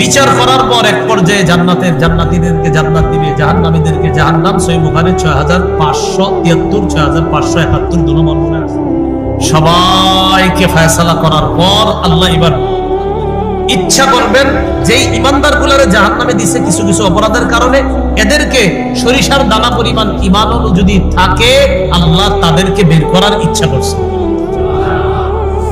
বিচার করার পর এক পর্যায়ে জান্নাতীদেরকে জান্নাত দিবে, জাহান্নামীদেরকে জাহান্নাম। সহিহ বুখারী 6573 6571 দুটো মনে আছে। সবাইকে ফয়সালা করার পর আল্লাহ এবার ইচ্ছা করবেন যেই ইমানদারগুলোরে জাহান্নামে দিছে কিছু কিছু অপরাধের কারণে, এদেরকে সরিষার দানা পরিমাণ ঈমান যদি থাকে, আল্লাহ তাদেরকে বের করার ইচ্ছা করছে।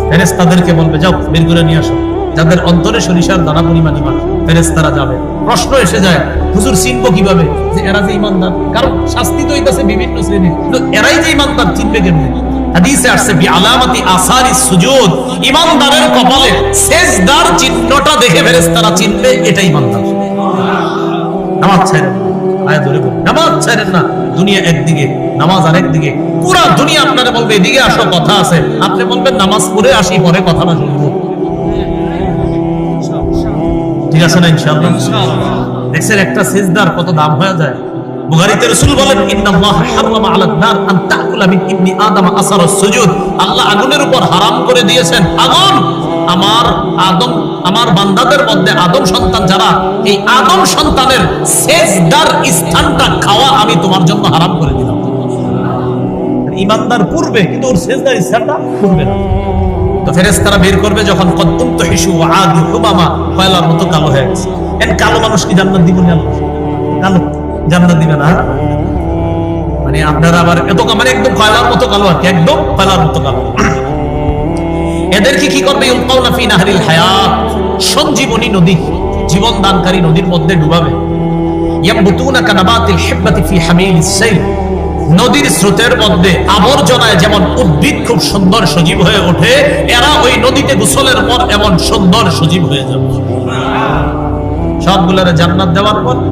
ফেরেশতাদেরকে বলবে যাও বের করে নিয়ে আসো, যাদের অন্তরে সরিষার দানা পরিমাণ ঈমান। ফেরেশতারা যাবে। প্রশ্ন এসে যায়, হুজুর চিনবো কিভাবে যে এরা যে ঈমানদার? কারণ শাস্তি তো হইতাছে বিভিন্ন শ্রেণীর, কিন্তু এরাই যে ঈমানদার চিনবে কেমনে? হাদিসে আসছে বি আলামাতি আসারিস সুজুদ, ঈমানদারের কপালে সিজদার চিহ্নটা দেখে ফেরেশতারা চিনবে এটা ঈমানদার। নামাজ ছাড়েন, আয়া ধরে বল, নামাজ ছাড়েন না। দুনিয়া একদিকে, নামাজ আরেকদিকে। পুরা দুনিয়া আপনারে বলবে এদিকে আসো, কথা আছে। আপনি বলবেন নামাজ পড়ে আসি, পরে কথাটা শুনবো। ঠিক আছে না ইনশাআল্লাহ? দেখছেন একটা সিজদার কত দাম হয়ে যায়। বুখারীতে রাসূল বলেন ইন্নাল্লাহ হারামা আলান নার আন তাকুলা মিন ইবনি আদম আসারাস সুজুদ। আল্লাহ আগুনের উপর হারাম করে দিয়েছেন, আগুন আমার বান্দাদের মধ্যে আদম সন্তান যারা, এই আদম সন্তানের সিজদার স্থানটা খাওয়া আমি তোমার জন্য হারাম করে দিলাম। ঈমানদার পূর্বে, কিন্তু ওর সিজদার স্থানটা পূর্বে না। তো ফেরেশতারা বের করবে যখন কদ্দুম তহিশু ওয়া আদু হুমামা, কয়লার মতো কালো হয়ে গেছে। এন কালো মানুষ কি জান্নাত দিব না? কালো জান্নাত দিবে না? মানে আপনারা আবার এত মানে একদম কয়লার মতো কালো, আর কি একদম কয়লার মতো কালো। এদেরকে কি করবে? ইউলকাউনা ফি নাহরিল হায়াত, সঞ্জীবনী নদী, জীবন দানকারী নদীর মধ্যে ডুবাবে। ইয়ামবুতুনা কানাবাতিল হিব্বাতি ফি হামিলিস সাইল, নদীর স্রোতের মধ্যে আবর্জনায় যেমন উদ্ভিদ খুব সুন্দর সজীব হয়ে ওঠে, এরা ওই নদীতে গোসলের পর এমন সুন্দর সজীব হয়ে যাবে। সবগুলোরে জান্নাত দেওয়ার পর